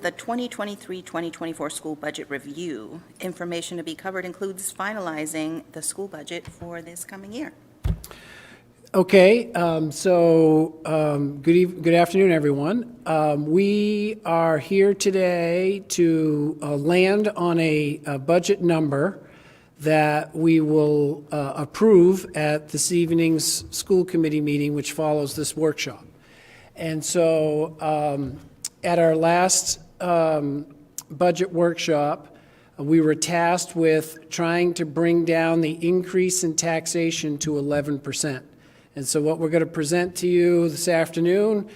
The 2023-2024 school budget review. Information to be covered includes finalizing the school budget for this coming year. Okay, good afternoon, everyone. We are here today to land on a budget number that we will approve at this evening's school committee meeting, which follows this workshop. And so at our last budget workshop, we were tasked with trying to bring down the increase in taxation to 11%. And so what we're going to present to you this afternoon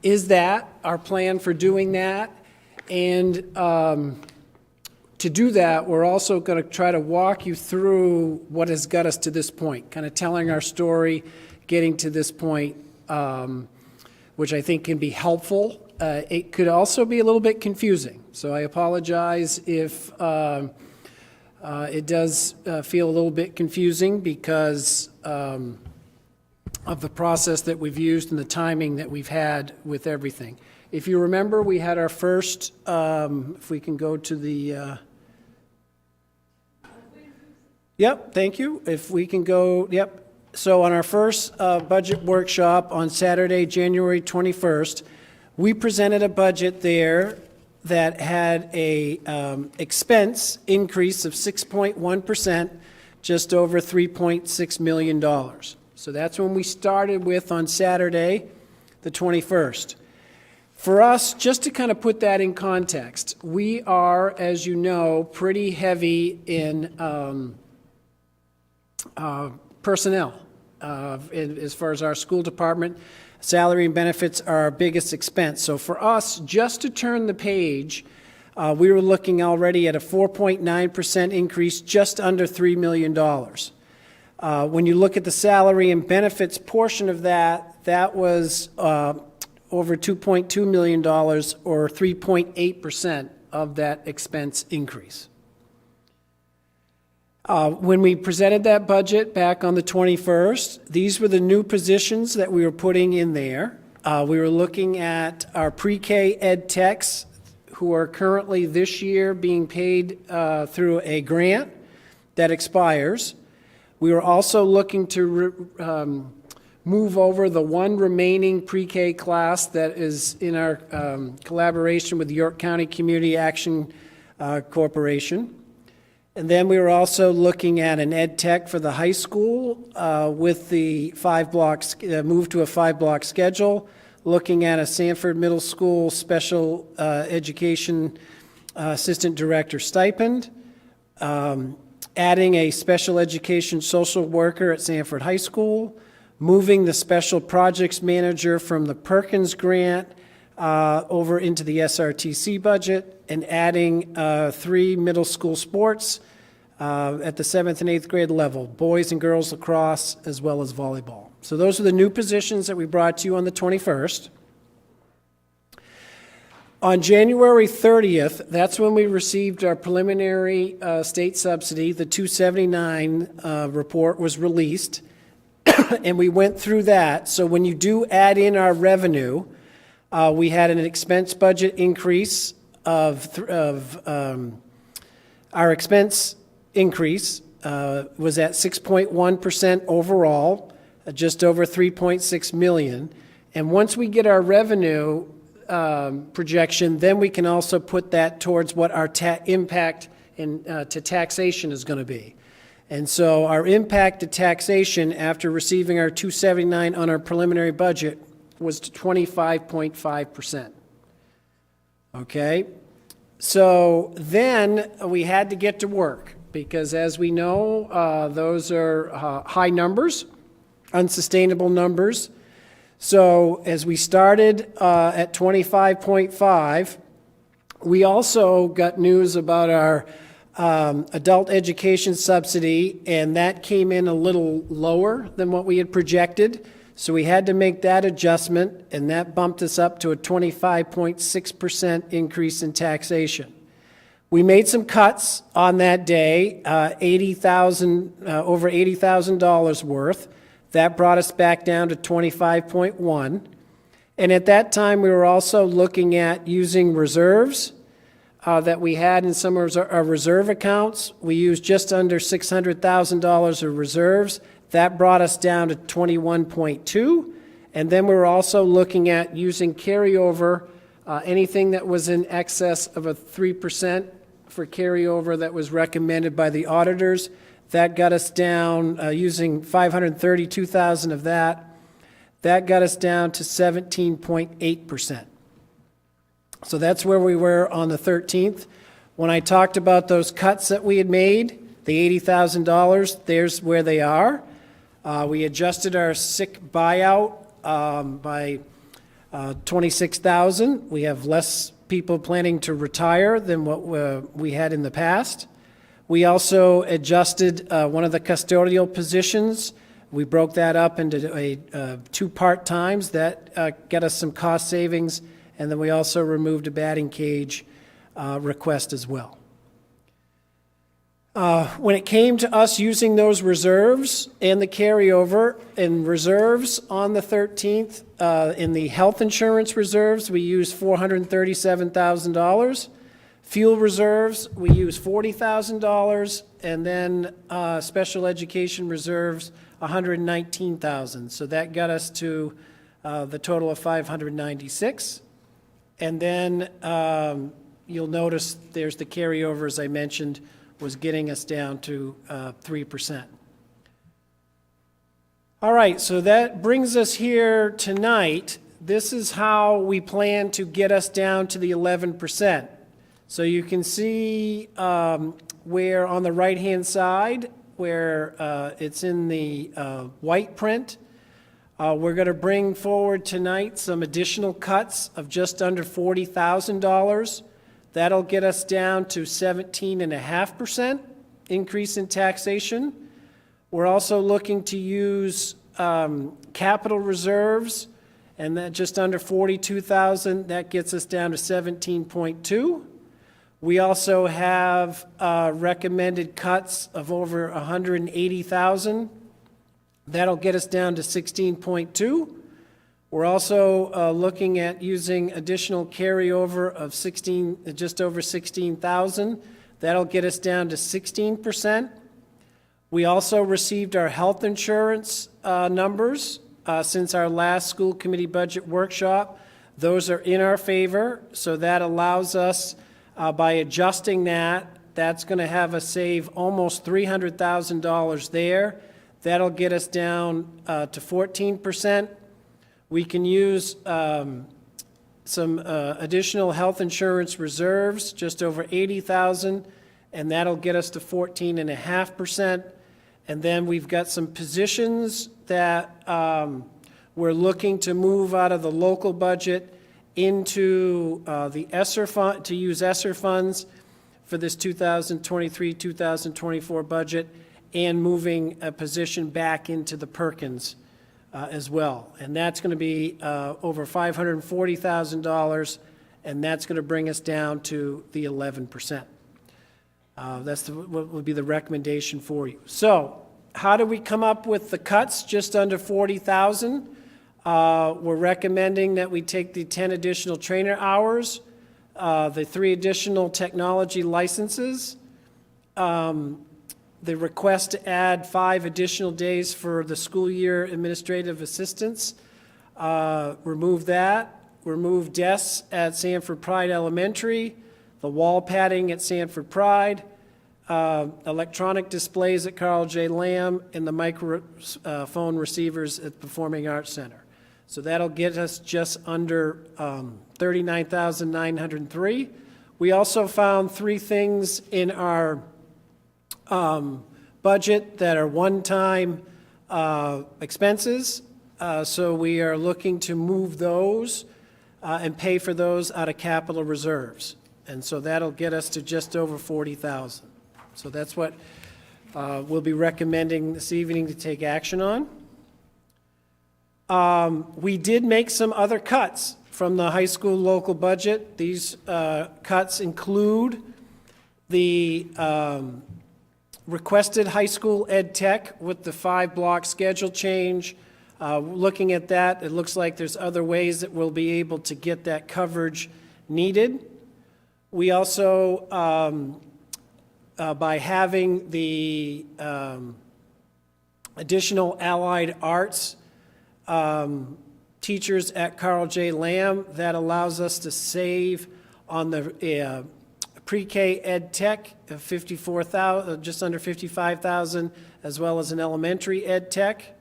is that, our plan for doing that. And to do that, we're also going to try to walk you through what has got us to this point, kind of telling our story, getting to this point, which I think can be helpful. It could also be a little bit confusing, so I apologize if it does feel a little bit confusing because of the process that we've used and the timing that we've had with everything. If you remember, we had our first, if we can go to the, yep, thank you. If we can go, yep. So on our first budget workshop on Saturday, January 21st, we presented a budget there that had a expense increase of 6.1%, just over $3.6 million. So that's when we started with on Saturday, the 21st. For us, just to kind of put that in context, we are, as you know, pretty heavy in personnel. As far as our school department, salary and benefits are our biggest expense. So for us, just to turn the page, we were looking already at a 4.9% increase, just under $3 million. When you look at the salary and benefits portion of that, that was over $2.2 million, or 3.8% of that expense increase. When we presented that budget back on the 21st, these were the new positions that we were putting in there. We were looking at our pre-K ed techs who are currently this year being paid through a grant that expires. We were also looking to move over the one remaining pre-K class that is in our collaboration with the York County Community Action Corporation. And then we were also looking at an ed tech for the high school with the move to a 5-block schedule, looking at a Sanford Middle School special education assistant director stipend, adding a special education social worker at Sanford High School, moving the special projects manager from the Perkins grant over into the SRTC budget, and adding 3 middle school sports at the 7th and 8th grade level, boys and girls lacrosse, as well as volleyball. So those are the new positions that we brought to you on the 21st. On January 30th, that's when we received our preliminary state subsidy. The 279 report was released, and we went through that. So when you do add in our revenue, we had an expense budget increase of our expense increase was at 6.1% overall, just over $3.6 million. And once we get our revenue projection, then we can also put that towards what our impact to taxation is going to be. And so our impact to taxation after receiving our 279 on our preliminary budget was to 25.5%. Okay? So then we had to get to work because, as we know, those are high numbers, unsustainable numbers. So as we started at 25.5, we also got news about our adult education subsidy, and that came in a little lower than what we had projected. So we had to make that adjustment, and that bumped us up to a 25.6% increase in taxation. We made some cuts on that day, over $80,000 worth. That brought us back down to 25.1. And at that time, we were also looking at using reserves that we had in some of our reserve accounts. We used just under $600,000 of reserves. That brought us down to 21.2. And then we were also looking at using carryover, anything that was in excess of a 3% for carryover that was recommended by the auditors. That got us down, using $532,000 of that. That got us down to 17.8%. So that's where we were on the 13th. When I talked about those cuts that we had made, the $80,000, there's where they are. We adjusted our sick buyout by $26,000. We have less people planning to retire than what we had in the past. We also adjusted one of the custodial positions. We broke that up into two part-times. That got us some cost savings, and then we also removed a batting cage request as well. When it came to us using those reserves and the carryover in reserves on the 13th, in the health insurance reserves, we used $437,000. Fuel reserves, we used $40,000, and then special education reserves, $119,000. So that got us to the total of $596. And then you'll notice there's the carryover, as I mentioned, was getting us down to 3%. All right, so that brings us here tonight. This is how we plan to get us down to the 11%. So you can see where on the right-hand side, where it's in the white print, we're going to bring forward tonight some additional cuts of just under $40,000. That'll get us down to 17.5% increase in taxation. We're also looking to use capital reserves, and that just under $42,000, that gets us down to 17.2. We also have recommended cuts of over $180,000. That'll get us down to 16.2. We're also looking at using additional carryover of just over 16,000. That'll get us down to 16%. We also received our health insurance numbers since our last school committee budget workshop. Those are in our favor, so that allows us, by adjusting that, that's going to have us save almost $300,000 there. That'll get us down to 14%. We can use some additional health insurance reserves, just over $80,000, and that'll get us to 14.5%. And then we've got some positions that we're looking to move out of the local budget into the ESSER fund, to use ESSER funds for this 2023-2024 budget, and moving a position back into the Perkins as well. And that's going to be over $540,000, and that's going to bring us down to the 11%. That's what would be the recommendation for you. So how do we come up with the cuts just under $40,000? We're recommending that we take the 10 additional trainer hours, the 3 additional technology licenses, the request to add 5 additional days for the school year administrative assistants, remove that, remove desks at Sanford Pride Elementary, the wall padding at Sanford Pride, electronic displays at Carl J. Lamb, and the microphone receivers at the Performing Arts Center. So that'll get us just under $39,903. We also found 3 things in our budget that are one-time expenses. So we are looking to move those and pay for those out of capital reserves. And so that'll get us to just over $40,000. So that's what we'll be recommending this evening to take action on. We did make some other cuts from the high school local budget. These cuts include the requested high school ed tech with the 5-block schedule change, Looking at that, it looks like there's other ways that we'll be able to get that coverage needed. We also, by having the additional allied arts teachers at Carl J. Lamb, that allows us to save on the pre-K ed tech of 54,000, just under 55,000, as well as an elementary ed tech.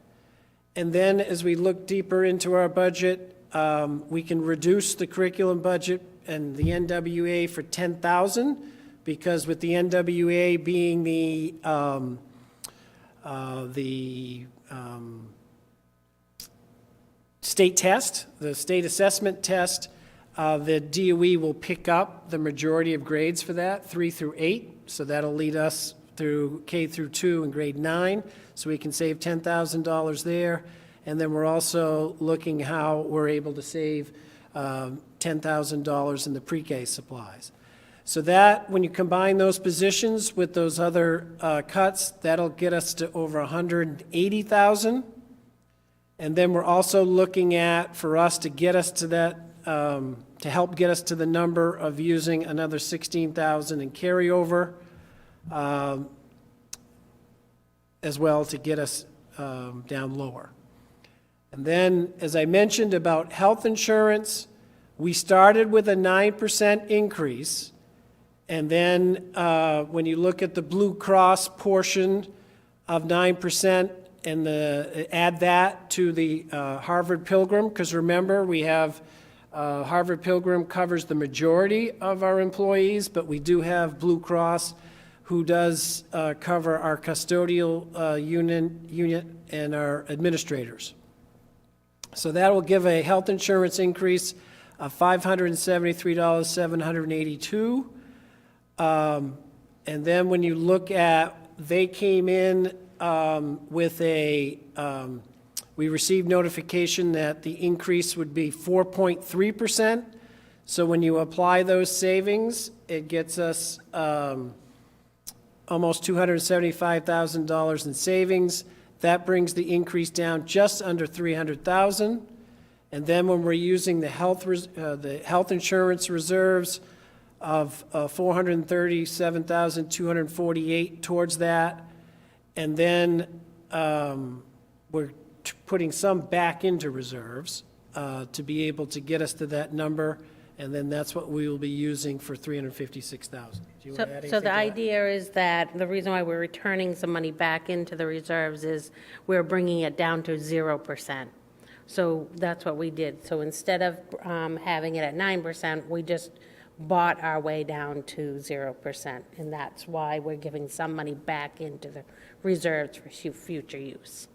And then as we look deeper into our budget, we can reduce the curriculum budget and the NWA for 10,000, because with the NWA being the state test, the state assessment test, the DOE will pick up the majority of grades for that, 3 through 8. So that'll lead us through K through 2 and grade 9. So we can save $10,000 there. And then we're also looking how we're able to save $10,000 in the pre-K supplies. So that, when you combine those positions with those other cuts, that'll get us to over $180,000. And then we're also looking at, for us to get us to that, to help get us to the number of using another $16,000 in carryover, as well, to get us down lower. And then, as I mentioned about health insurance, we started with a 9% increase. And then when you look at the Blue Cross portion of 9%, and add that to the Harvard Pilgrim, because remember, we have Harvard Pilgrim covers the majority of our employees, but we do have Blue Cross, who does cover our custodial unit and our administrators. So that will give a health insurance increase of $573,782. And then when you look at, they came in with a, we received notification that the increase would be 4.3%. So when you apply those savings, it gets us almost $275,000 in savings. That brings the increase down just under $300,000. And then when we're using the health insurance reserves of $437,248 towards that, and then we're putting some back into reserves to be able to get us to that number, and then that's what we will be using for $356,000. Do you want to add anything So to the that? idea is that the reason why we're returning some money back into the reserves is we're bringing it down to 0%. So that's what we did. So instead of having it at 9%, we just bought our way down to 0%. And that's why we're giving some money back into the reserves for future use.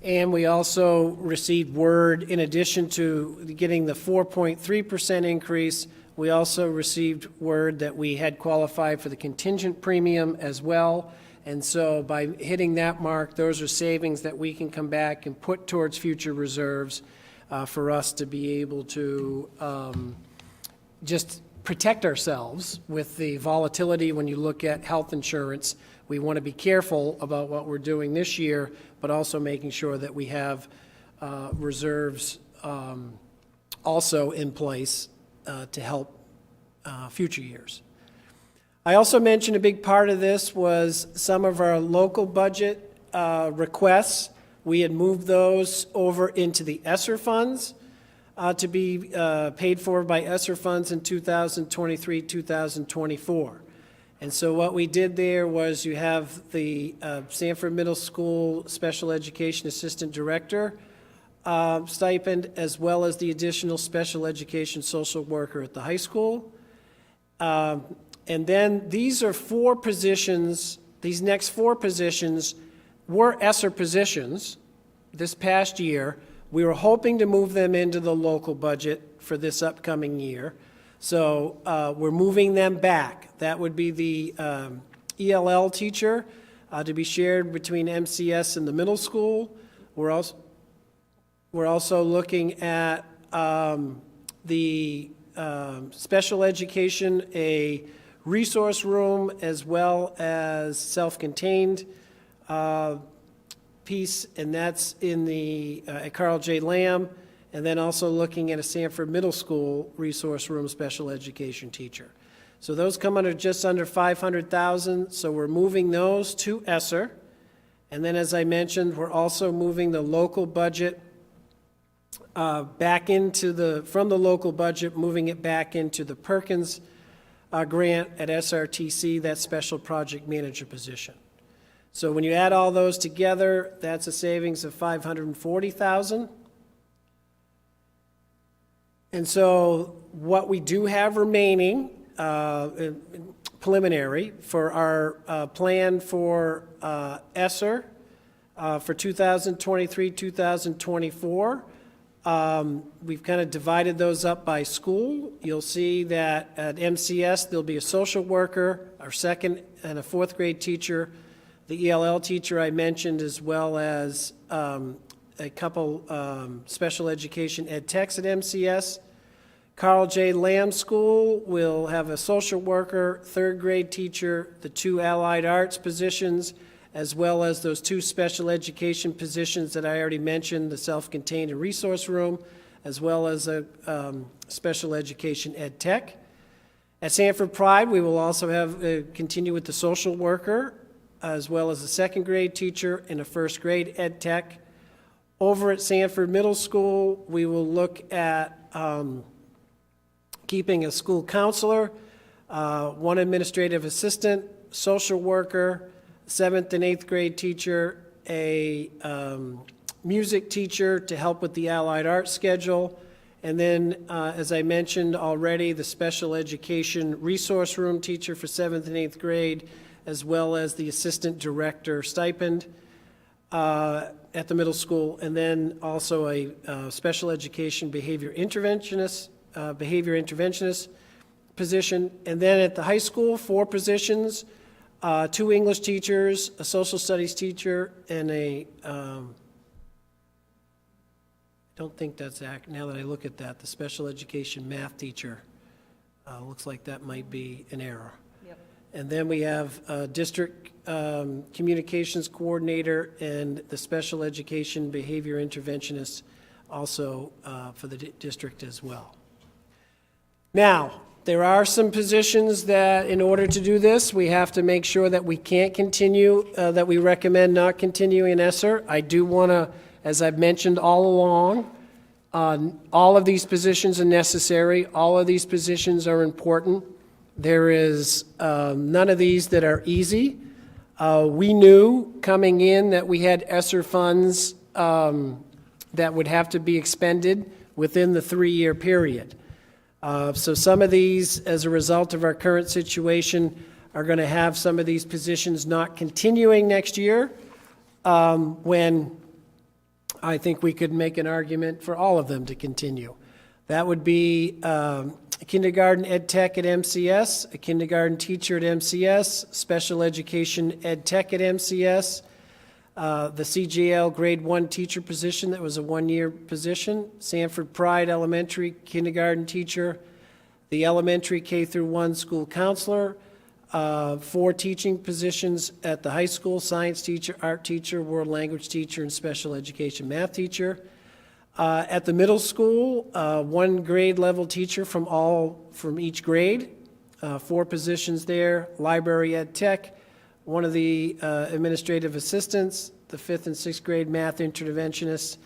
And we also received word, in addition to getting the 4.3% increase, we also received word that we had qualified for the contingent premium as well. And so by hitting that mark, those are savings that we can come back and put towards future reserves for us to be able to just protect ourselves with the volatility. When you look at health insurance, we want to be careful about what we're doing this year, but also making sure that we have reserves also in place to help future years. I also mentioned a big part of this was some of our local budget requests. We had moved those over into the ESSER funds to be paid for by ESSER funds in 2023, 2024. And so what we did there was you have the Sanford Middle School Special Education Assistant Director stipend, as well as the additional special education social worker at the high school. And then these are 4 positions, these next 4 positions were ESSER positions this past year. We were hoping to move them into the local budget for this upcoming year. So we're moving them back. That would be the ELL teacher to be shared between MCS and the middle school. We're also looking at the special education, a resource room, as well as self-contained piece, and that's in the, at Carl J. Lamb, and then also looking at a Sanford Middle School resource room special education teacher. So those come under just under 500,000, so we're moving those to ESSER. And then, as I mentioned, we're also moving the local budget back into from the local budget, moving it back into the Perkins grant at SRTC, that special project manager position. So when you add all those together, that's a savings of 540,000. And so what we do have remaining, preliminary, for our plan for ESSER for 2023, 2024, we've kind of divided those up by school. You'll see that at MCS, there'll be a social worker, our second and a fourth grade teacher, the ELL teacher I mentioned, as well as a couple special education ed techs at MCS. Carl J. Lamb School will have a social worker, third grade teacher, the 2 allied arts positions, as well as those 2 special education positions that I already mentioned, the self-contained and resource room, as well as a special education ed tech. At Sanford Pride, we will also have continue with the social worker, as well as a second grade teacher and a first grade ed tech. Over at Sanford Middle School, we will look at keeping a school counselor, 1 administrative assistant, social worker, 7th and 8th grade teacher, a music teacher to help with the allied arts schedule, and then, as I mentioned already, the special education resource room teacher for 7th and 8th grade, as well as the assistant director stipend at the middle school, and then also a special education behavior interventionist position. And then at the high school, 4 positions, 2 English teachers, a social studies teacher, and I don't think that's now that I look at that, the special education math teacher. Looks like that might be an error. Yep. And then we have a district communications coordinator and the special education behavior interventionist also for the district as well. Now, there are some positions that, in order to do this, we have to make sure that we can't continue, that we recommend not continuing in ESSER. I do want to, as I've mentioned all along, all of these positions are necessary. All of these positions are important. There is none of these that are easy. We knew coming in that we had ESSER funds that would have to be expended within the 3-year period. So some of these, as a result of our current situation, are going to have some of these positions not continuing next year, when I think we could make an argument for all of them to continue. That would be a kindergarten ed tech at MCS, a kindergarten teacher at MCS, special education ed tech at MCS, the CJL grade 1 teacher position that was a 1-year position, Sanford Pride elementary kindergarten teacher, the elementary K through 1 school counselor, 4 teaching positions at the high school, science teacher, art teacher, world language teacher, and special education math teacher. At the middle school, 1 grade level teacher from each grade, 4 positions there, library ed tech, 1 of the administrative assistants, the 5th and 6th grade math interventionist,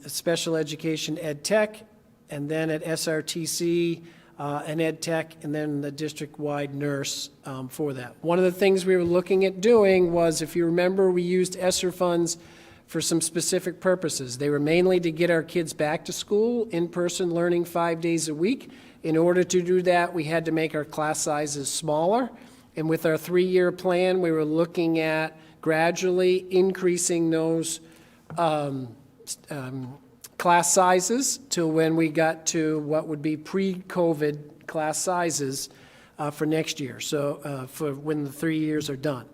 special education ed tech, and then at SRTC, an ed tech, and then the district-wide nurse for that. One of the things we were looking at doing was, if you remember, we used ESSER funds for some specific purposes. They were mainly to get our kids back to school, in-person learning 5 days a week. In order to do that, we had to make our class sizes smaller. And with our 3-year plan, we were looking at gradually increasing those class sizes to when we got to what would be pre-COVID class sizes for next year, so for when the 3 years are done,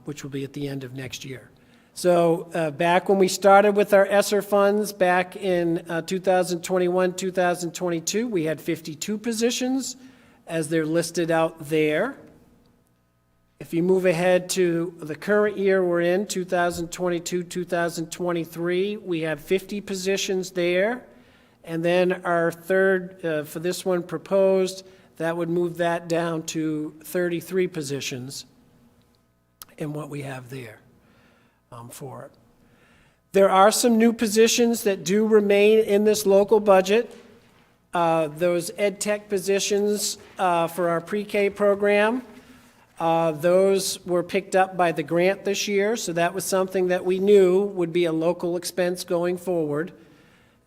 which will be at the end of next year. So back when we started with our ESSER funds back in 2021, 2022, we had 52 positions as they're listed out there. If you move ahead to the current year we're in, 2022, 2023, we have 50 positions there. And then our third, for this one proposed, that would move that down to 33 positions in what we have there for it. There are some new positions that do remain in this local budget. Those ed tech positions for our pre-K program, those were picked up by the grant this year, so that was something that we knew would be a local expense going forward.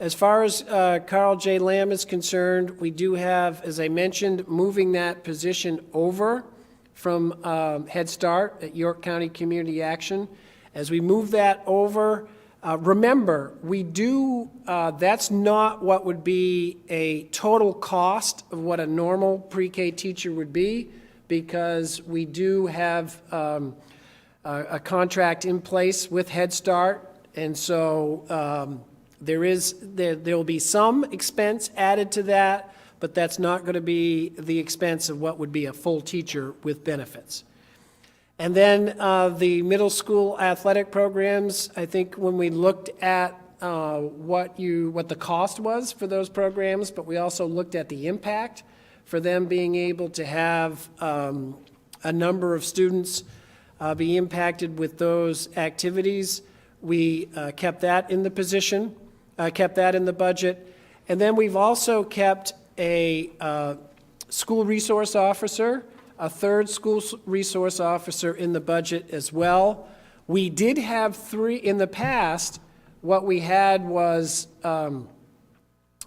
As far as Carl J. Lamb is concerned, we do have, as I mentioned, moving that position over from Head Start at York County Community Action. As we move that over, remember, we do, that's not what would be a total cost of what a normal pre-K teacher would be, because we do have a contract in place with Head Start, and so there will be some expense added to that, but that's not going to be the expense of what would be a full teacher with benefits. And then the middle school athletic programs, I think when we looked at what the cost was for those programs, but we also looked at the impact for them being able to have a number of students be impacted with those activities. We kept that in the position, kept that in the budget. And then we've also kept a school resource officer, a third school resource officer in the budget as well. We did have 3 in the past. What we had was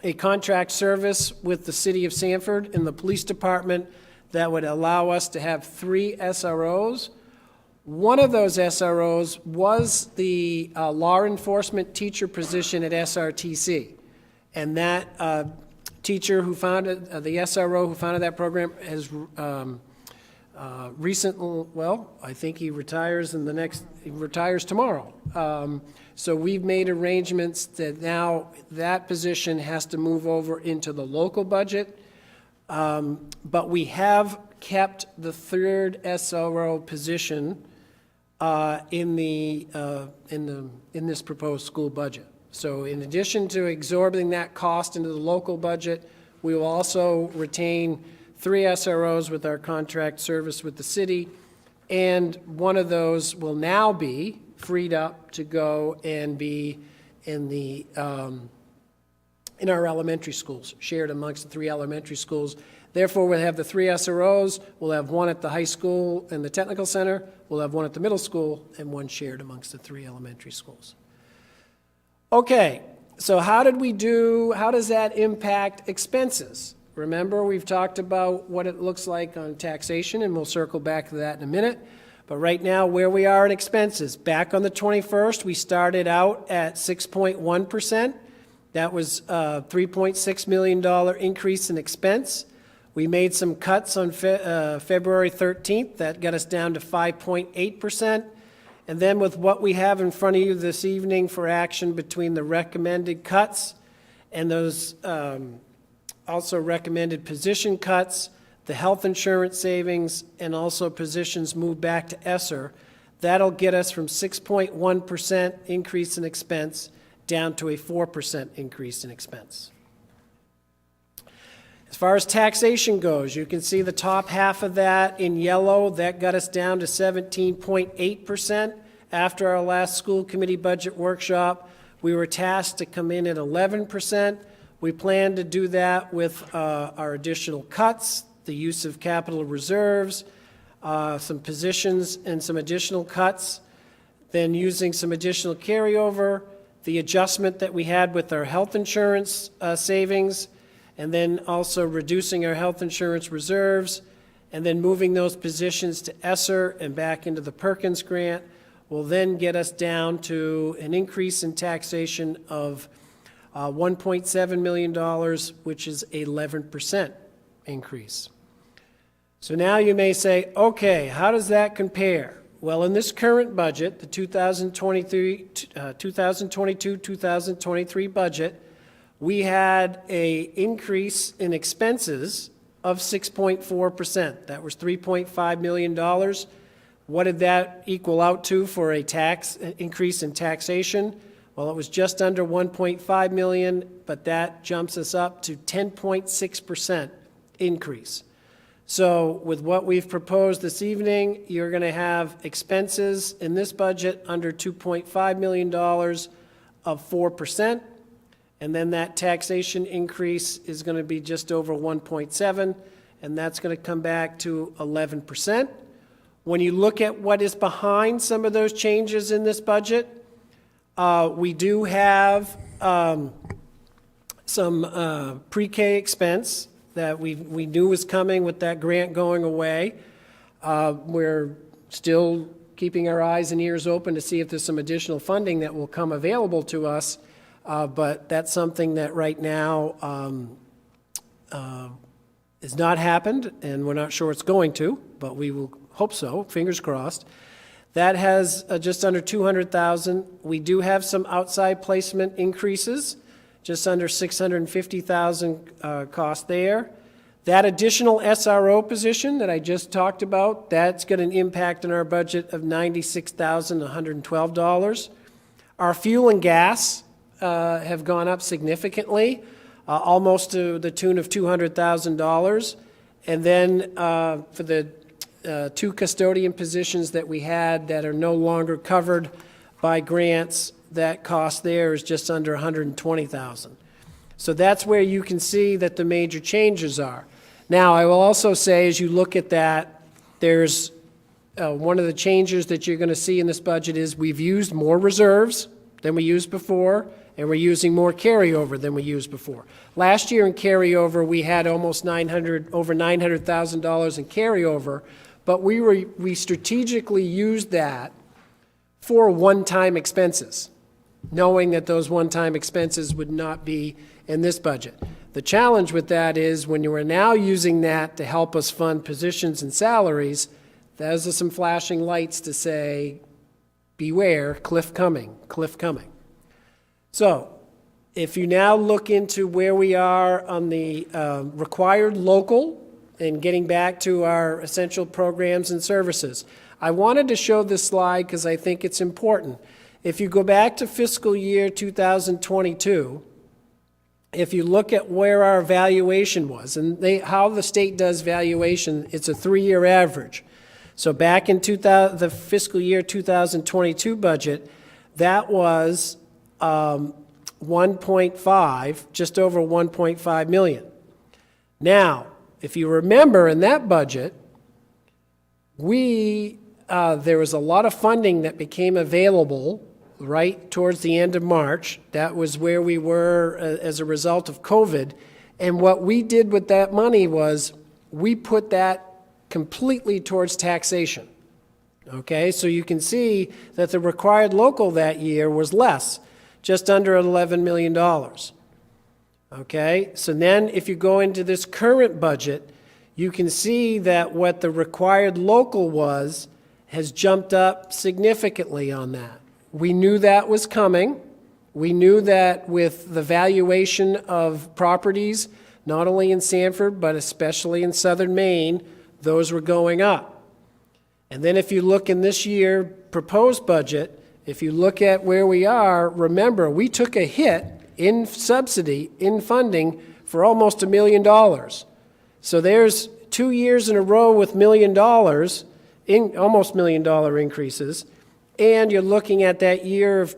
a contract service with the city of Sanford and the police department that would allow us to have 3 SROs. One of those SROs was the law enforcement teacher position at SRTC. And that teacher who founded, the SRO who founded that program has recently, well, I think he retires he retires tomorrow. So we've made arrangements that now that position has to move over into the local budget. But we have kept the third SRO position in this proposed school budget. So in addition to absorbing that cost into the local budget, we will also retain 3 SROs with our contract service with the city, and one of those will now be freed up to go and be in our elementary schools, shared amongst the 3 elementary schools. Therefore, we'll have the 3 SROs, we'll have 1 at the high school and the technical center, we'll have 1 at the middle school, and 1 shared amongst the 3 elementary schools. Okay, so how does that impact expenses? Remember, we've talked about what it looks like on taxation, and we'll circle back to that in a minute. But right now, where we are in expenses, back on the 21st, we started out at 6.1%. That was a $3.6 million increase in expense. We made some cuts on February 13th. That got us down to 5.8%. And then with what we have in front of you this evening for action between the recommended cuts and those also recommended position cuts, the health insurance savings, and also positions moved back to ESSER, that'll get us from 6.1% increase in expense down to a 4% increase in expense. As far as taxation goes, you can see the top half of that in yellow. That got us down to 17.8%. After our last school committee budget workshop, we were tasked to come in at 11%. We plan to do that with our additional cuts, the use of capital reserves, some positions and some additional cuts, then using some additional carryover, the adjustment that we had with our health insurance savings, and then also reducing our health insurance reserves, and then moving those positions to ESSER and back into the Perkins grant will then get us down to an increase in taxation of $1.7 million, which is 11% increase. So now you may say, okay, how does that compare? Well, in this current budget, the 2022-2023 budget, we had an increase in expenses of 6.4%. That was $3.5 million. What did that equal out to for a tax increase in taxation? Well, it was just under 1.5 million, but that jumps us up to 10.6% increase. So with what we've proposed this evening, you're going to have expenses in this budget under $2.5 million of 4%, and then that taxation increase is going to be just over 1.7, and that's going to come back to 11%. When you look at what is behind some of those changes in this budget, we do have some pre-K expense that we knew was coming with that grant going away. We're still keeping our eyes and ears open to see if there's some additional funding that will come available to us, but that's something that right now has not happened, and we're not sure it's going to, but we will hope so, fingers crossed. That has just under $200,000. We do have some outside placement increases, just under $650,000 cost there. That additional SRO position that I just talked about, that's got an impact on our budget of $96,112. Our fuel and gas have gone up significantly, almost to the tune of $200,000. And then for the two custodian positions that we had that are no longer covered by grants, that cost there is just under $120,000. So that's where you can see that the major changes are. Now, I will also say, as you look at that, there's one of the changes that you're going to see in this budget is we've used more reserves than we used before, and we're using more carryover than we used before. Last year in carryover, we had almost over $900,000 in carryover, but we strategically used that for one-time expenses, knowing that those one-time expenses would not be in this budget. The challenge with that is when you are now using that to help us fund positions and salaries, those are some flashing lights to say, beware, cliff coming, cliff coming. So if you now look into where we are on the required local and getting back to our essential programs and services, I wanted to show this slide because I think it's important. If you go back to fiscal year 2022, if you look at where our valuation was, and how the state does valuation, it's a 3-year average. So back in the fiscal year 2022 budget, that was 1.5, just over 1.5 million. Now, if you remember in that budget, there was a lot of funding that became available right towards the end of March. That was where we were as a result of COVID. And what we did with that money was we put that completely towards taxation. Okay, so you can see that the required local that year was less, just under $11 million. Okay, so then if you go into this current budget, you can see that what the required local was has jumped up significantly on that. We knew that was coming. We knew that with the valuation of properties, not only in Sanford, but especially in southern Maine, those were going up. And then if you look in this year proposed budget, if you look at where we are, remember, we took a hit in subsidy, in funding, for almost $1 million. So there's 2 years in a row with $1 million, almost $1 million increases, and you're looking at that year of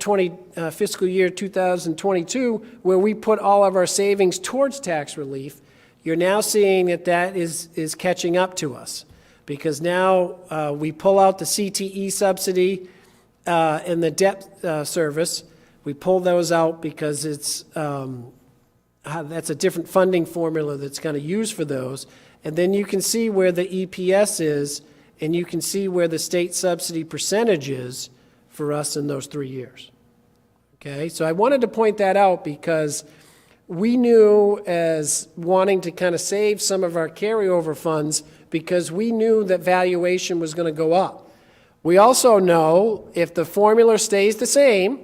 fiscal year 2022, where we put all of our savings towards tax relief. You're now seeing that is catching up to us, because now we pull out the CTE subsidy and the debt service. We pull those out because that's a different funding formula that's going to use for those. And then you can see where the EPS is, and you can see where the state subsidy percentage is for us in those 3 years. Okay, so I wanted to point that out because we knew, as wanting to kind of save some of our carryover funds, because we knew that valuation was going to go up. We also know if the formula stays the same,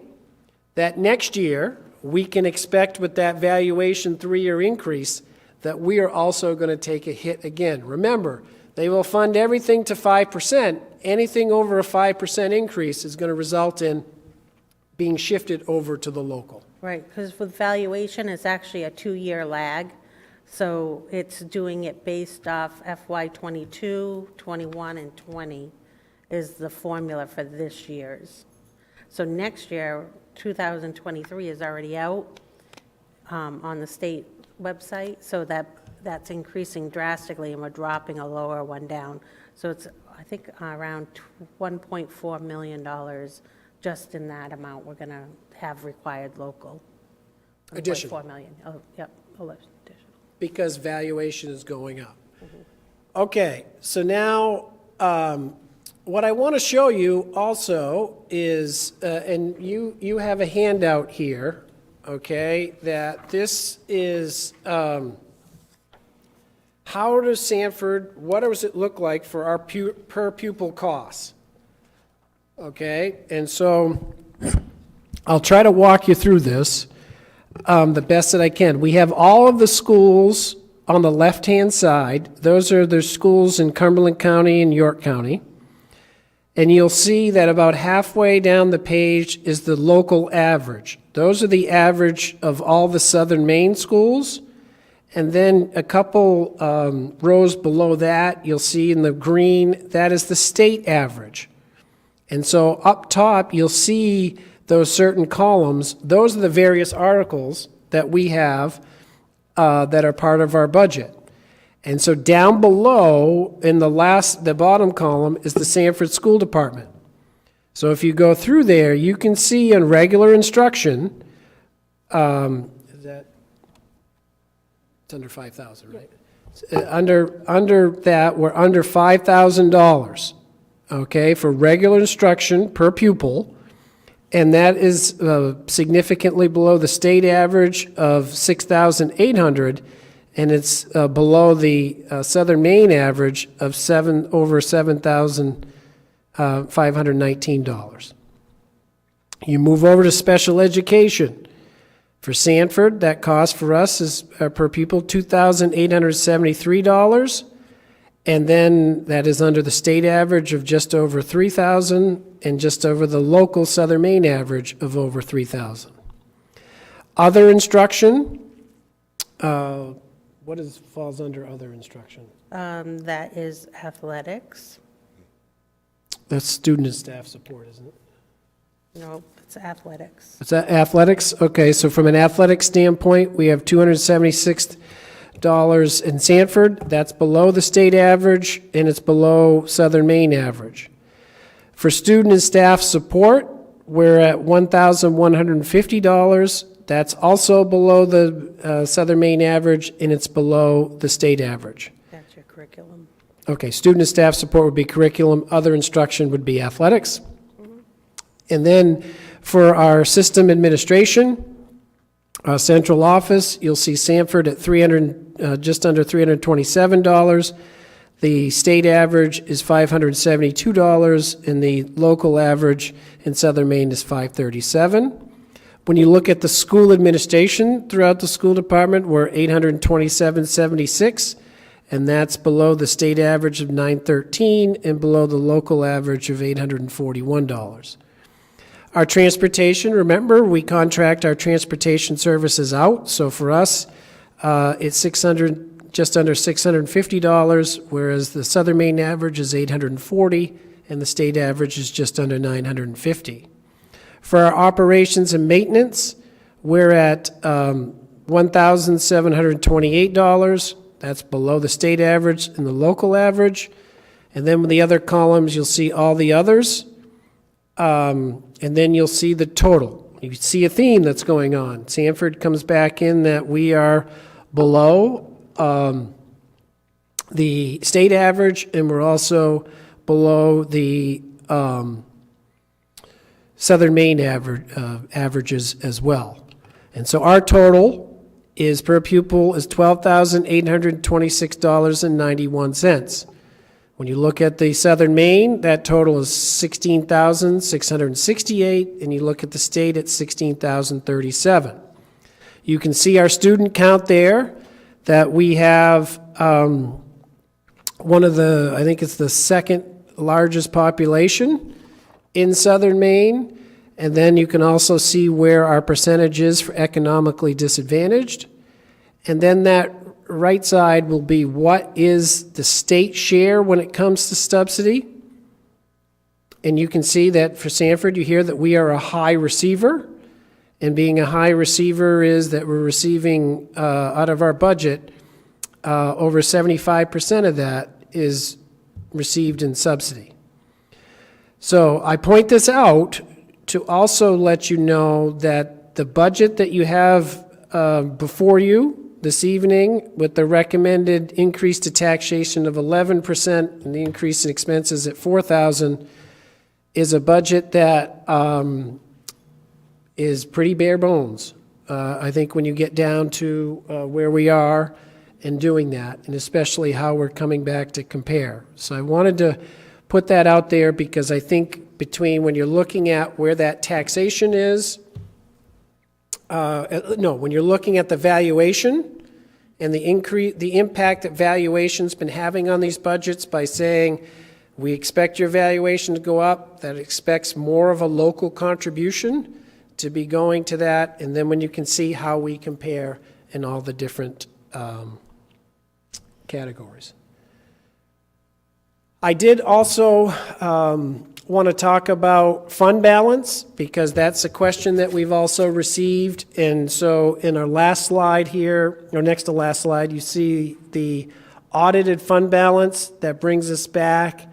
that next year we can expect with that valuation 3-year increase that we are also going to take a hit again. Remember, They will fund everything to 5%. Anything over a 5% increase is going to result in being shifted over to the local. Right, because with valuation, it's actually a 2-year lag. So it's doing it based off FY '22, '21, and '20 is the formula for this year's. So next year, 2023 is already out on the state website, so that's increasing drastically, and we're dropping a lower one down. So it's, I think, around $1.4 million just in that amount we're going to have required local. Additional. 1.4 million, oh, yep, additional. Because valuation is going up. Okay, so now what I want to show you also is, and you have a handout here, okay, that this is how does Sanford, what does it look like for our per pupil costs? Okay, and so I'll try to walk you through this the best that I can. We have all of the schools on the left-hand side. Those are the schools in Cumberland County and York County. And you'll see that about halfway down the page is the local average. Those are the average of all the Southern Maine schools. And then a couple rows below that, you'll see in the green, that is the state average. And so up top, you'll see those certain columns. Those are the various articles that we have that are part of our budget. And so down below, in the bottom column, is the Sanford School Department. So if you go through there, you can see in regular instruction, it's under 5,000, right? Under that, we're under $5,000, okay, for regular instruction per pupil, and that is significantly below the state average of 6,800, and it's below the Southern Maine average of over $7,519. You move over to special education. For Sanford, that cost for us is per pupil $2,873, and then that is under the state average of just over $3,000 and just over the local Southern Maine average of over $3,000. Other instruction, what falls under other instruction? That is athletics. That's student and staff support, isn't it? No, it's athletics. Is that athletics? Okay, so from an athletic standpoint, we have $276 in Sanford. That's below the state average, and it's below Southern Maine average. For student and staff support, we're at $1,150. That's also below the Southern Maine average, and it's below the state average. That's your curriculum. Okay, student and staff support would be curriculum. Other instruction would be athletics. And then for our system administration, central office, you'll see Sanford at just under $327. The state average is $572, and the local average in Southern Maine is $537. When you look at the school administration throughout the school department, we're $827.76, and that's below the state average of $913 and below the local average of $841. Our transportation, remember, we contract our transportation services out. So for us, it's just under $650, whereas the Southern Maine average is $840, and the state average is just under $950. For our operations and maintenance, we're at $1,728. That's below the state average and the local average. And then with the other columns, you'll see all the others. And then you'll see the total. You see a theme that's going on. Sanford comes back in that we are below the state average, and we're also below the Southern Maine averages as well. And so our total is per pupil is $12,826.91. When you look at the Southern Maine, that total is $16,668, and you look at the state at $16,037. You can see our student count there, that we have I think it's the second largest population in southern Maine. And then you can also see where our percentage is for economically disadvantaged. And then that right side will be what is the state share when it comes to subsidy. And you can see that for Sanford, you hear that we are a high receiver. And being a high receiver is that we're receiving out of our budget, over 75% of that is received in subsidy. So I point this out to also let you know that the budget that you have before you this evening with the recommended increase to taxation of 11% and the increase in expenses at $4,000 is a budget that is pretty bare bones. I think when you get down to where we are and doing that, and especially how we're coming back to compare. So I wanted to put that out there because I think between when you're looking at where that taxation is, when you're looking at the valuation and the impact that valuation's been having on these budgets by saying, we expect your valuation to go up, that expects more of a local contribution to be going to that, and then when you can see how we compare in all the different categories. I did also want to talk about fund balance because that's a question that we've also received. And so in our last slide here, or next to last slide, you see the audited fund balance that brings us back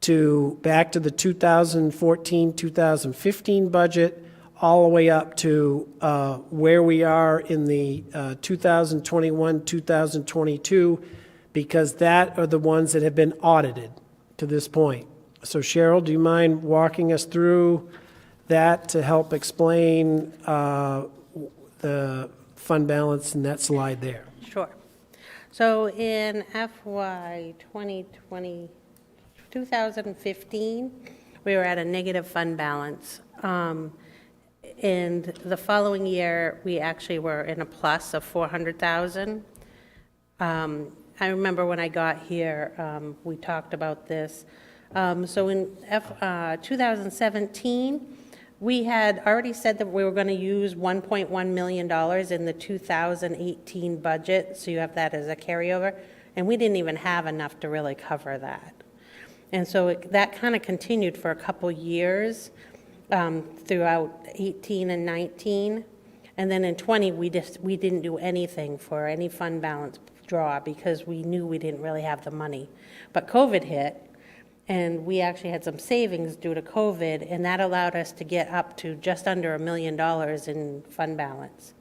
to the 2014-2015 budget, all the way up to where we are in the 2021-2022, because that are the ones that have been audited to this point. So Cheryl, do you mind walking us through that to help explain the fund balance in that slide there? Sure. So in FY 2015, we were at a negative fund balance. And the following year, we actually were in a plus of 400,000. I remember when I got here, we talked about this. So in 2017, we had already said that we were going to use $1.1 million in the 2018 budget, so you have that as a carryover, and we didn't even have enough to really cover that. And so that kind of continued for a couple years throughout 18 and 19, and then in 20, we didn't do anything for any fund balance draw because we knew we didn't really have the money. But COVID hit, and we actually had some savings due to COVID, and that allowed us to get up to just under $1 million in fund balance.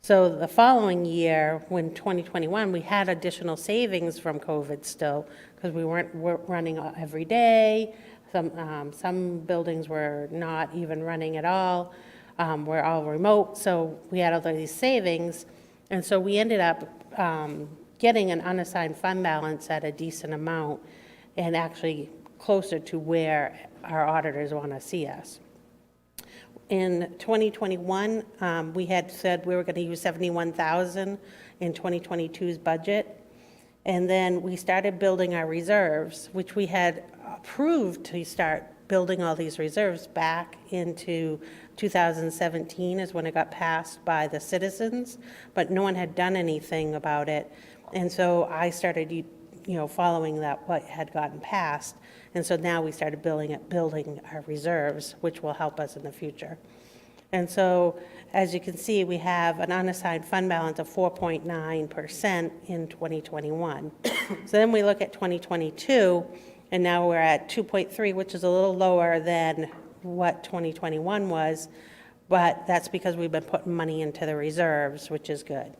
So the following year, when 2021, we had additional savings from COVID still, because we weren't running every day. Some buildings were not even running at all. We're all remote, so we had all these savings. And so we ended up getting an unassigned fund balance at a decent amount and actually closer to where our auditors want to see us. In 2021, we had said we were going to use $71,000 in 2022's budget. And then we started building our reserves, which we had approved to start building all these reserves back into 2017 is when it got passed by the citizens, but no one had done anything about it. And so I started, following that, what had gotten passed. And so now we started building our reserves, which will help us in the future. And so, as you can see, we have an unassigned fund balance of 4.9% in 2021. So then we look at 2022, and now we're at 2.3, which is a little lower than what 2021 was, but that's because we've been putting money into the reserves, which is good.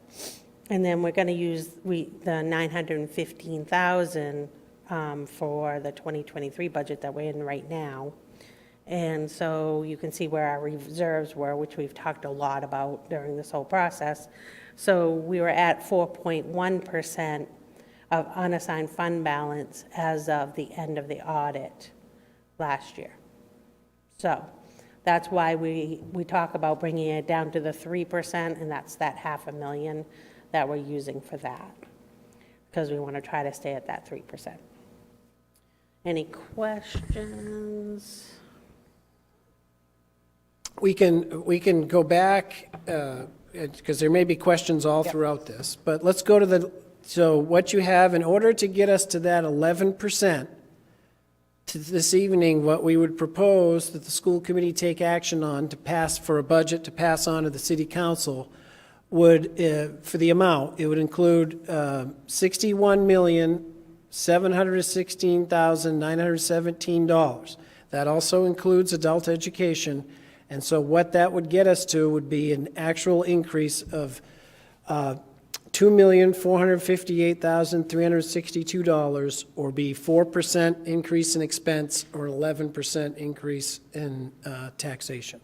And then we're going to use the $915,000 for the 2023 budget that we're in right now. And so you can see where our reserves were, which we've talked a lot about during this whole process. So we were at 4.1% of unassigned fund balance as of the end of the audit last year. So that's why we talk about bringing it down to the 3%, and that's that $500,000 that we're using for that. because we want to try to stay at that 3%. Any questions? We can go back, because there may be questions all throughout this, but let's go to so what you have, in order to get us to that 11%, to this evening, what we would propose that the school committee take action on to pass for a budget to pass on to the city council would, for the amount, it would include $61,716,917. That also includes adult education. And so what that would get us to would be an actual increase of $2,458,362, or be 4% increase in expense or 11% increase in taxation.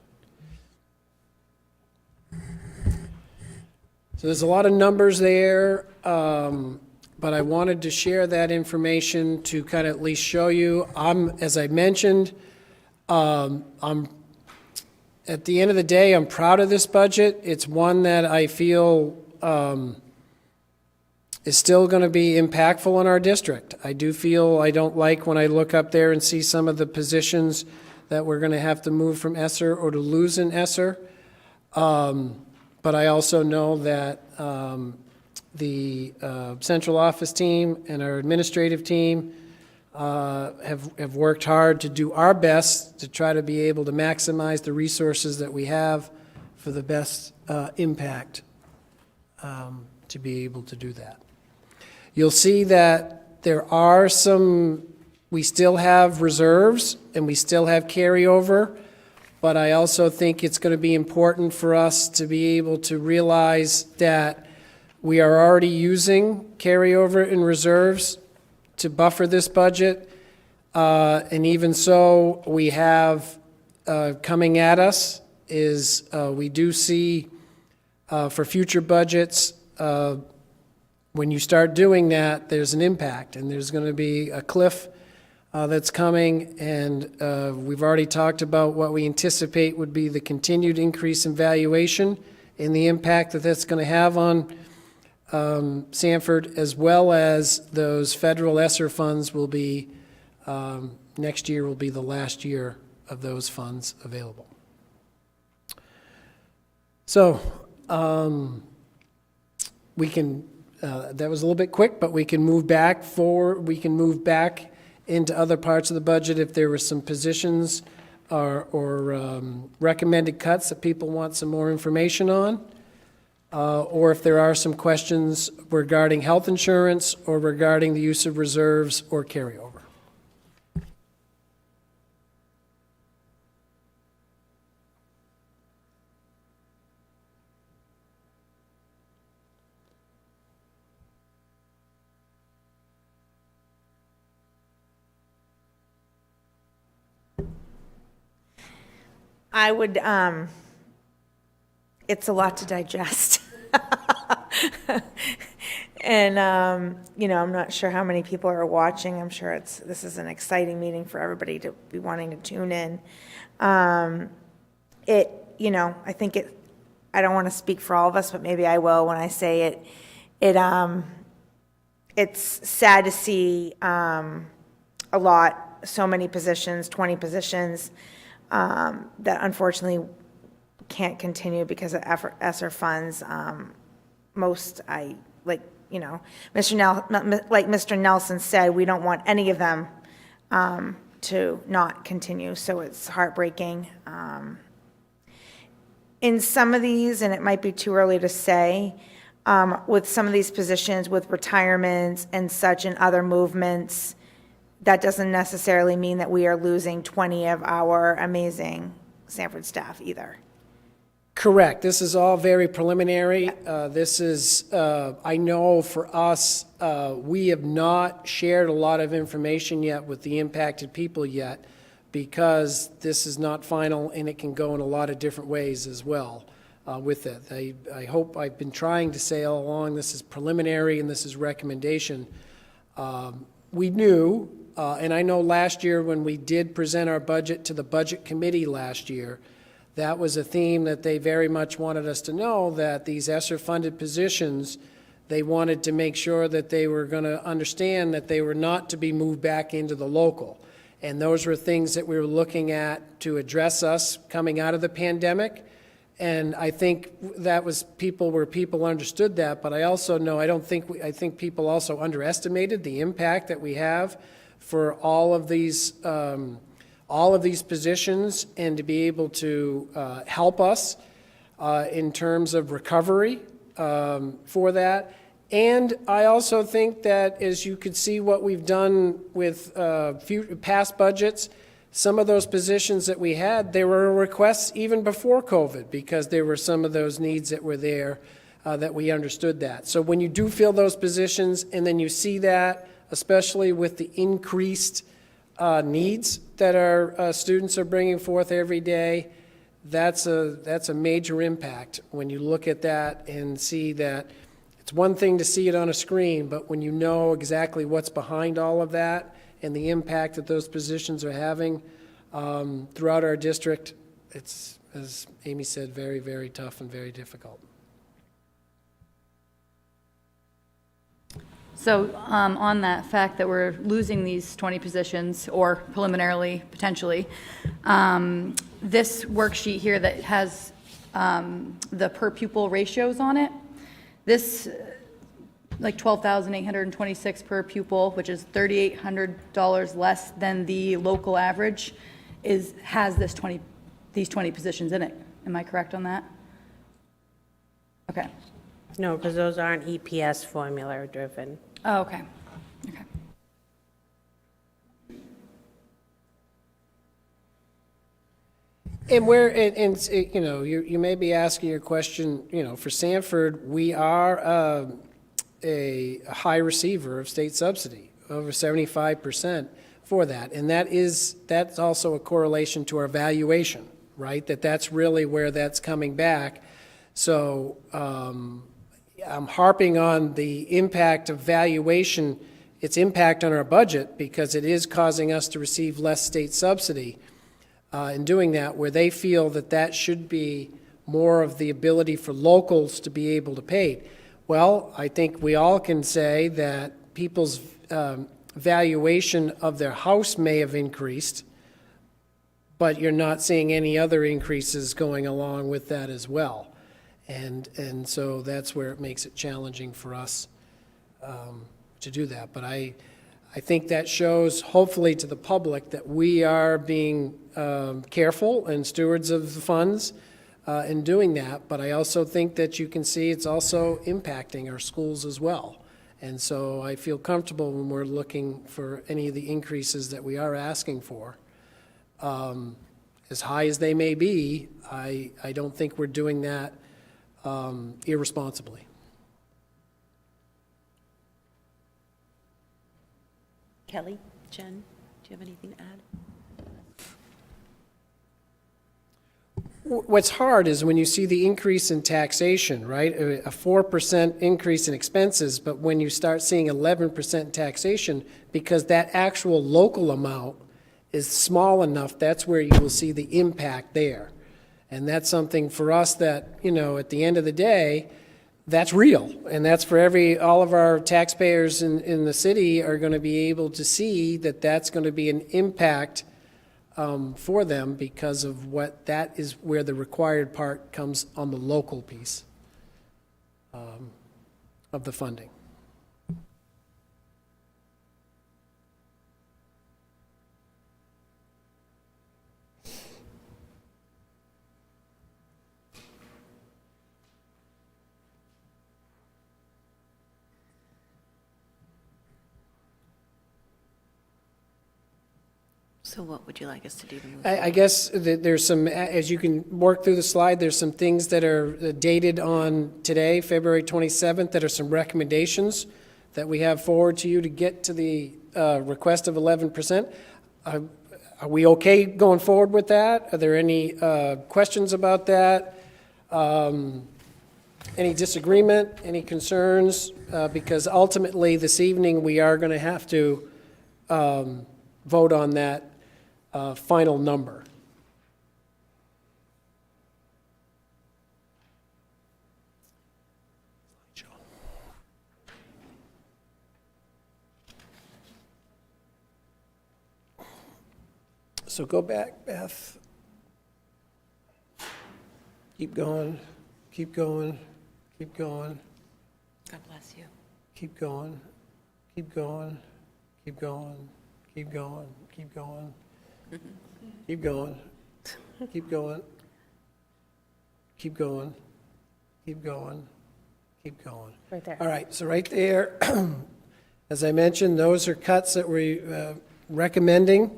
So there's a lot of numbers there, but I wanted to share that information to kind of at least show you. As I mentioned, at the end of the day, I'm proud of this budget. It's one that I feel is still going to be impactful in our district. I do feel, I don't like when I look up there and see some of the positions that we're going to have to move from ESSER or to lose in ESSER. But I also know that the central office team and our administrative team have worked hard to do our best to try to be able to maximize the resources that we have for the best impact to be able to do that. You'll see that there are we still have reserves and we still have carryover, but I also think it's going to be important for us to be able to realize that we are already using carryover and reserves to buffer this budget, and even so, we have coming at us is we do see for future budgets, when you start doing that, there's an impact, and there's going to be a cliff that's coming, and we've already talked about what we anticipate would be the continued increase in valuation and the impact that that's going to have on Sanford, as well as those federal ESSER funds will be, next year will be the last year of those funds available. So we can, that was a little bit quick, but we can move back we can move back into other parts of the budget if there were some positions or recommended cuts that people want some more information on. Or if there are some questions regarding health insurance or regarding the use of reserves or carryover. I would, it's a lot to digest. And, you know, I'm not sure how many people are watching. I'm sure this is an exciting meeting for everybody to be wanting to tune in. You know, I think I don't want to speak for all of us, but maybe I will when I say it's sad to see so many positions, 20 positions, that unfortunately can't continue because of ESSER funds. Mr. Nelson said, we don't want any of them to not continue, so it's heartbreaking. In some of these, and it might be too early to say, with some of these positions, with retirements and such and other movements, that doesn't necessarily mean that we are losing 20 of our amazing Sanford staff either. Correct. This is all very preliminary. This is, I know for us, we have not shared a lot of information yet with the impacted people yet, because this is not final and it can go in a lot of different ways as well with it. I hope I've been trying to say all along, this is preliminary and this is recommendation. We knew, and I know last year when we did present our budget to the budget committee last year, that was a theme that they very much wanted us to know, that these ESSER-funded positions They wanted to make sure that they were going to understand that they were not to be moved back into the local. And those were things that we were looking at to address us coming out of the pandemic. And I think that was people understood that, but I also know, I think people also underestimated the impact that we have for all of these positions, and to be able to help us in terms of recovery for that. And I also think that, as you could see what we've done with past budgets, some of those positions that we had, there were requests even before COVID, because there were some of those needs that were there that we understood that. So when you do fill those positions, and then you see that, especially with the increased needs that our students are bringing forth every day, that's a major impact when you look at that and see that. It's one thing to see it on a screen, but when you know exactly what's behind all of that and the impact that those positions are having throughout our district, it's, as Amy said, very, very tough and very difficult. So on that fact that we're losing these 20 positions, or preliminarily, potentially, this worksheet here that has the per pupil ratios on it, this, like $12,826 per pupil, which is $3,800 less than the local average, has these 20 positions in it. Am I correct on that? Okay. No, because those aren't EPS formula driven. Oh, okay. Okay. And you know, you may be asking your question, you know, for Sanford, we are a high receiver of state subsidy, over 75% for that. And that's also a correlation to our valuation, right? That's really where that's coming back. So I'm harping on the impact of valuation, its impact on our budget, because it is causing us to receive less state subsidy. In doing that, where they feel that should be more of the ability for locals to be able to pay. Well, I think we all can say that people's valuation of their house may have increased, but you're not seeing any other increases going along with that as well. And so that's where it makes it challenging for us to do that. But I think that shows, hopefully, to the public that we are being careful and stewards of the funds in doing that. But I also think that you can see it's also impacting our schools as well. And so I feel comfortable when we're looking for any of the increases that we are asking for. As high as they may be, I don't think we're doing that irresponsibly. Kelly, Jen, do you have anything to add? What's hard is when you see the increase in taxation, right? A 4% increase in expenses, but when you start seeing 11% taxation, because that actual local amount is small enough, that's where you will see the impact there. And that's something for us that, you know, at the end of the day, that's real. And that's for all of our taxpayers in the city are going to be able to see that that's going to be an impact for them, because of that is where the required part comes on the local piece of the funding. So what would you like us to do to move I guess that there's some, as you can work through the slide, there's some things that are dated on today, February 27th, that are some recommendations that we have forward to you to get to the request of 11%. Are we okay going forward with that? Are there any questions about that? Any disagreement, any concerns? Because ultimately this evening we are going to have to vote on that final number. So go back, Beth. Keep going, keep going, keep going, God bless you. keep going, keep going, keep going, keep going, keep going, keep going, keep going, keep going, keep going, keep going. Right there. All right, so right there, as I mentioned, those are cuts that we're recommending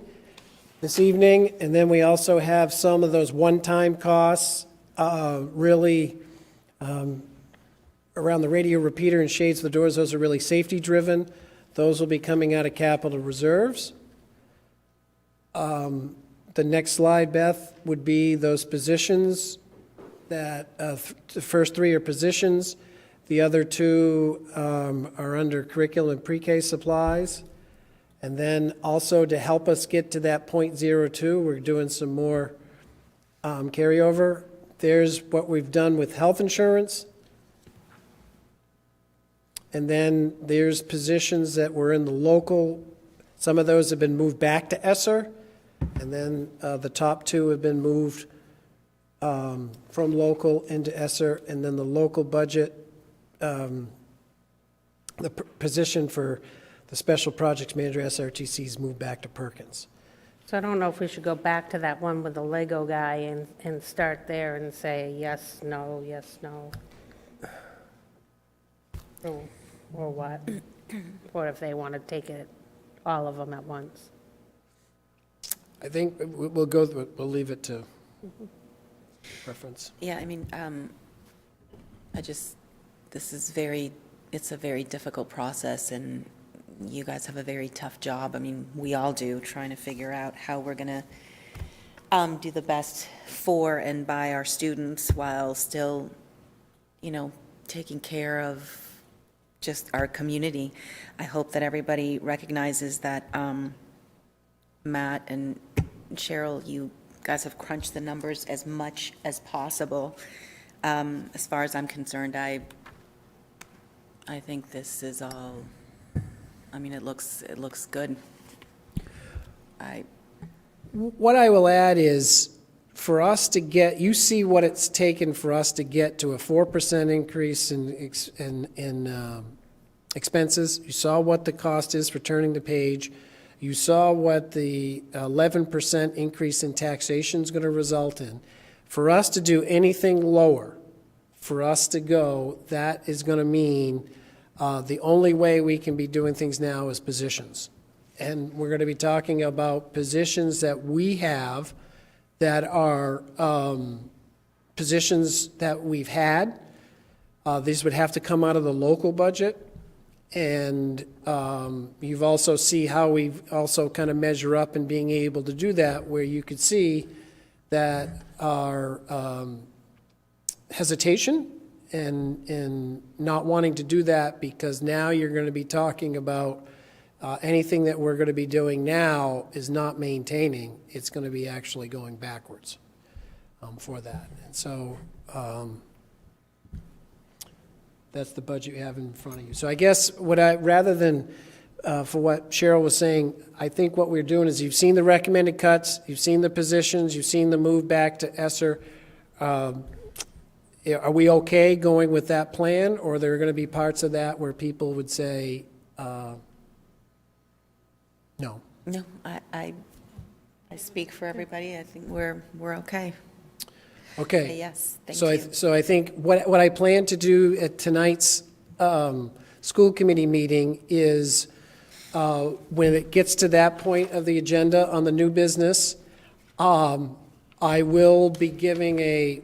this evening, and then we also have some of those one-time costs, really around the radio repeater and shades of the doors. Those are really safety-driven. Those will be coming out of capital reserves. The next slide, Beth, would be those positions that, the first three are positions. The other two are under curriculum and pre-K supplies. And then also to help us get to that .02, we're doing some more carryover. There's what we've done with health insurance. And then there's positions that were in the local. Some of those have been moved back to ESSER. And then the top two have been moved from local into ESSER. And then the local budget, the position for the Special Projects Manager, SRTC's moved back to Perkins. So I don't know if we should go back to that one with the Lego guy and start there and say yes, no, yes, no. Or what? Or if they want to take it, all of them at once. I think we'll leave it to preference. Yeah, I mean, it's a very difficult process, and you guys have a very tough job. I mean, we all do, trying to figure out how we're going to do the best for and by our students while still, taking care of just our community. I hope that everybody recognizes that Matt and Cheryl, you guys have crunched the numbers as much as possible. As far as I'm concerned, I think this is all, it looks good. What I will add is, for us to get, you see what it's taken for us to get to a 4% increase in expenses. You saw what the cost is for turning the page. You saw what the 11% increase in taxation is going to result in. For us to do anything lower, for us to go, that is going to mean the only way we can be doing things now is positions. And we're going to be talking about positions that we have that are positions that we've had. These would have to come out of the local budget. And you've also see how we also kind of measure up in being able to do that, where you could see that our hesitation and not wanting to do that, because now you're going to be talking about anything that we're going to be doing now is not maintaining. It's going to be actually going backwards for that. And so that's the budget you have in front of you. So I guess rather than for what Cheryl was saying, I think what we're doing is, you've seen the recommended cuts, you've seen the positions, you've seen the move back to ESSER. Are we okay going with that plan, or are there going to be parts of that where people would say, no? No, I speak for everybody. I think we're okay. Okay. Yes, thank So you. So I think what I plan to do at tonight's school committee meeting is, when it gets to that point of the agenda on the new business, I will be giving a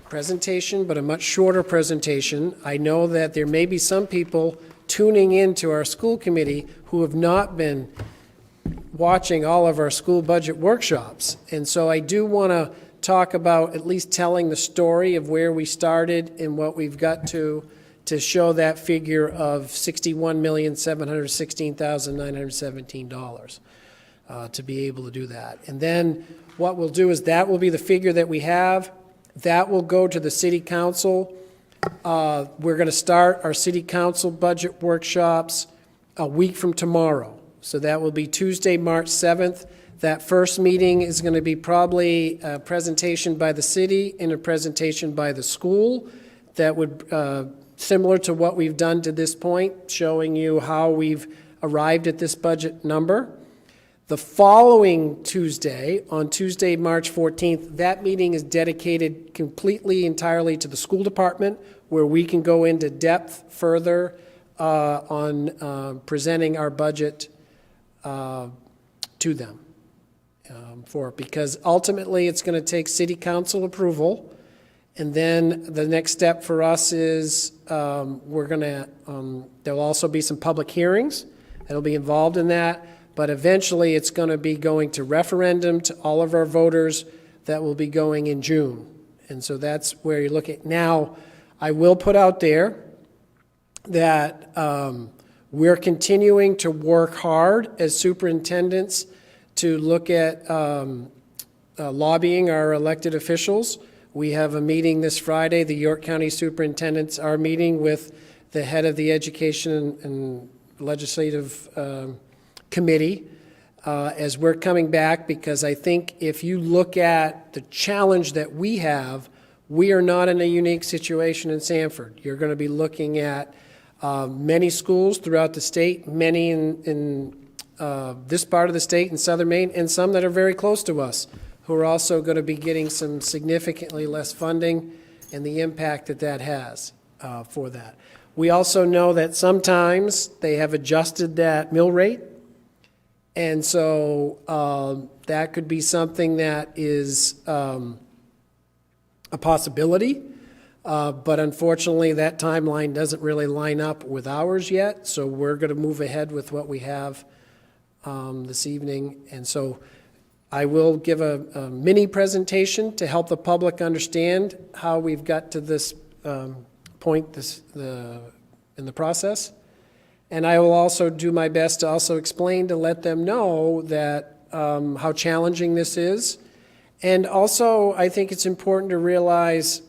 presentation, but a much shorter presentation. I know that there may be some people tuning into our school committee who have not been watching all of our school budget workshops. And so I do want to talk about at least telling the story of where we started and what we've got to show that figure of $61,716,917 to be able to do that. And then what we'll do is, that will be the figure that we have. That will go to the city council. We're going to start our city council budget workshops a week from tomorrow. So that will be Tuesday, March 7th. That first meeting is going to be probably a presentation by the city and a presentation by the school that would, similar to what we've done to this point, showing you how we've arrived at this budget number. The following Tuesday, on Tuesday, March 14th, that meeting is dedicated completely, entirely to the school department, where we can go into depth further on presenting our budget to them. Because ultimately, it's going to take city council approval, and then the next step for us is we're going to, there'll also be some public hearings that'll be involved in that, but eventually it's going to be going to referendum to all of our voters that will be going in June. And so that's where you look at. Now, I will put out there that we're continuing to work hard as superintendents to look at lobbying our elected officials. We have a meeting this Friday. The York County Superintendents are meeting with the head of the Education and Legislative Committee as we're coming back, because I think if you look at the challenge that we have, we are not in a unique situation in Sanford. You're going to be looking at many schools throughout the state, many in this part of the state in southern Maine, and some that are very close to us, who are also going to be getting some significantly less funding, and the impact that that has for that. We also know that sometimes they have adjusted that mill rate, and so that could be something that is a possibility, but unfortunately that timeline doesn't really line up with ours yet, so we're going to move ahead with what we have this evening. And so I will give a mini presentation to help the public understand how we've got to this point in the process. And I will also do my best to also explain, to let them know that how challenging this is. And also, I think it's important to realize,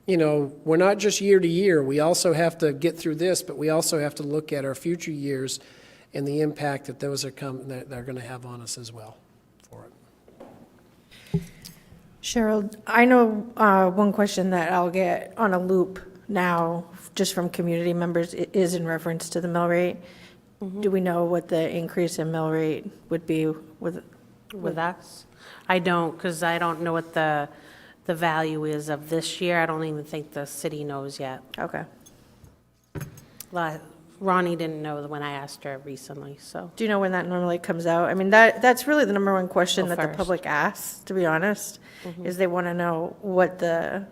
you know, we're not just year to year. We also have to get through this, but we also have to look at our future years and the impact that those are going to have on us as well for it. Cheryl, I know one question that I'll get on a loop now, just from community members, is in reference to the mill rate. Do we know what the increase in mill rate would be With us? I don't, because I don't know what the value is of this year. I don't even think the city knows yet. Okay. Ronnie didn't know when I asked her recently, so. Do you know when that normally comes out? I mean, that's really the number one question that the First. public asks, to be honest, is they want to know what the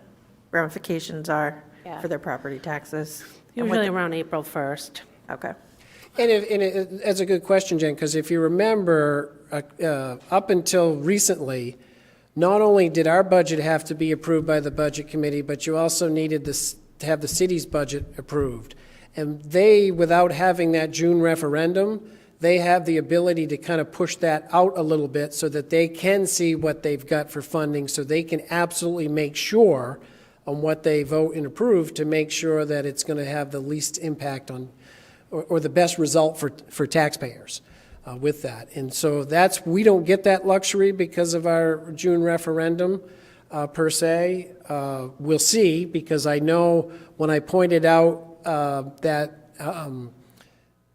ramifications are Yeah. for their property taxes. and what Usually the- around April 1st. Okay. And that's a good question, Jen, because if you remember, up until recently, not only did our budget have to be approved by the Budget Committee, but you also needed to have the city's budget approved. And they, without having that June referendum, they have the ability to kind of push that out a little bit so that they can see what they've got for funding, so they can absolutely make sure on what they vote and approve to make sure that it's going to have the least impact on, or the best result for taxpayers with that. And so we don't get that luxury because of our June referendum per se. We'll see, because I know when I pointed out that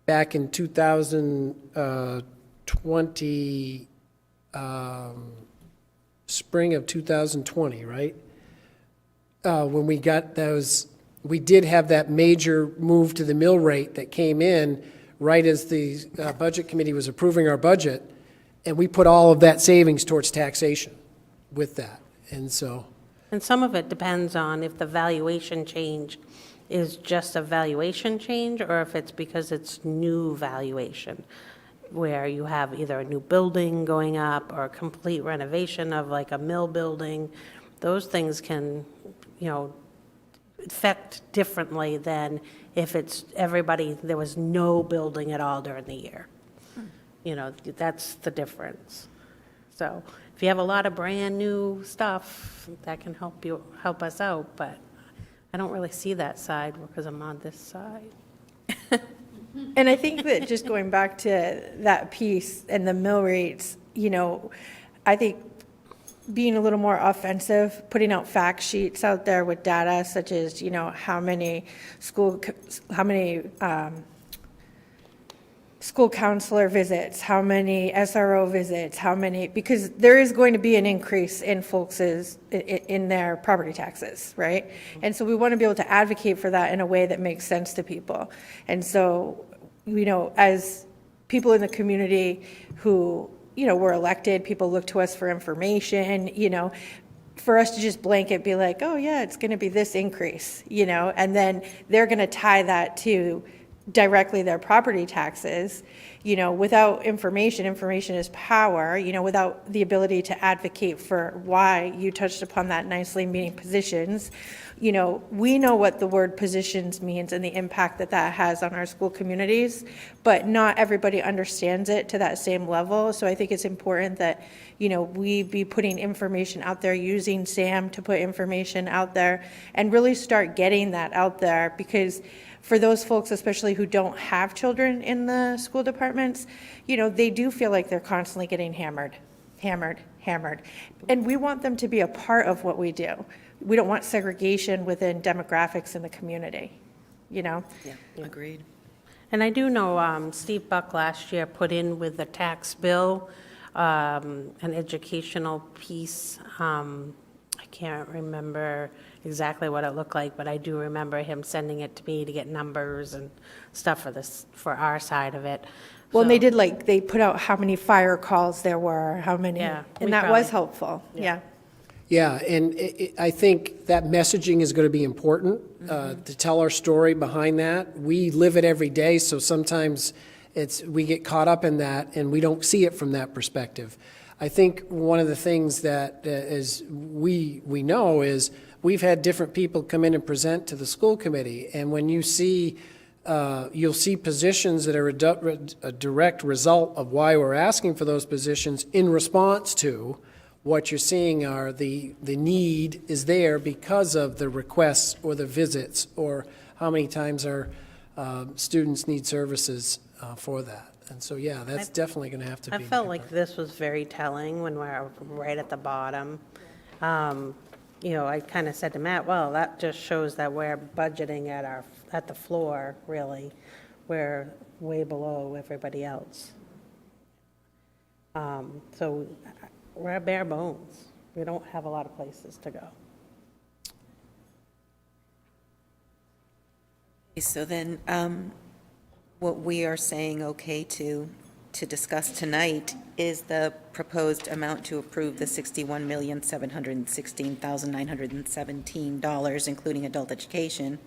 back in 2020, spring of 2020, right? When we got those, we did have that major move to the mill rate that came in right as the Budget Committee was approving our budget, and we put all of that savings towards taxation with that. And so, And some of it depends on if the valuation change is just a valuation change, or if it's because it's new valuation, where you have either a new building going up or a complete renovation of like a mill building. Those things can, affect differently than if it's there was no building at all during the year. That's the difference. So if you have a lot of brand-new stuff, that can help us out, but I don't really see that side because I'm on this side. And I think that just going back to that piece and the mill rates, I think being a little more offensive, putting out fact sheets out there with data such as, how many school counselor visits, how many SRO visits, because there is going to be an increase in in their property taxes, right? And so we want to be able to advocate for that in a way that makes sense to people. And so, as people in the community who, were elected, people look to us for information, for us to just blanket be like, oh yeah, it's going to be this increase, and then they're going to tie that to directly their property taxes, without information is power, without the ability to advocate for why you touched upon that nicely, meaning positions. We know what the word positions means and the impact that has on our school communities, but not everybody understands it to that same level. So I think it's important that, we be putting information out there, using SAM to put information out there and really start getting that out there, because for those folks, especially who don't have children in the school departments, they do feel like they're constantly getting hammered. And we want them to be a part of what we do. We don't want segregation within demographics in the community, Yeah, agreed. And I do know Steve Buck last year put in with the tax bill an educational piece. I can't remember exactly what it looked like, but I do remember him sending it to me to get numbers and stuff for our side of it. Well, and So- they put out how many fire calls there were, how many, Yeah, we and that was probably- helpful, yeah. Yeah, and I think that messaging is going to be important to tell our story behind that. We live it every day, so sometimes we get caught up in that and we don't see it from that perspective. I think one of the things that is we know is we've had different people come in and present to the school committee, and when you see you'll see positions that are a direct result of why we're asking for those positions in response to what you're seeing are the need is there because of the requests or the visits or how many times our students need services for that. And so, yeah, that's definitely going to have to be. I felt like this was very telling when we're right at the bottom. I kind of said to Matt, well, that just shows that we're budgeting at the floor, really. We're way below everybody else. So we're at bare bones. We don't have a lot of places to go. So then, what we are saying okay to discuss tonight is the proposed amount to approve the $61,716,917, including adult education,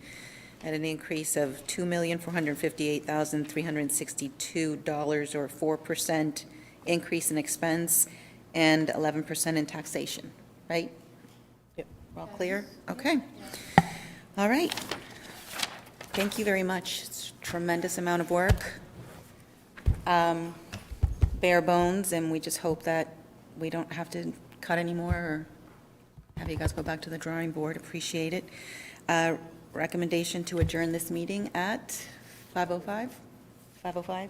at an increase of $2,458,362, or 4% increase in expense and 11% in taxation, right? Yep. We're all clear? Okay. All right. Thank you very much. It's a tremendous amount of work. Bare bones, and we just hope that we don't have to cut anymore or have you guys go back to the drawing board. Appreciate it. Recommendation to adjourn this meeting at 5:05? 5:05?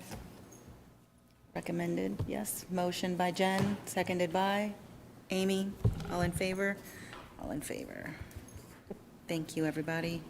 Recommended, yes. Motion by Jen, seconded by Amy. All in favor? All in favor. Thank you, everybody.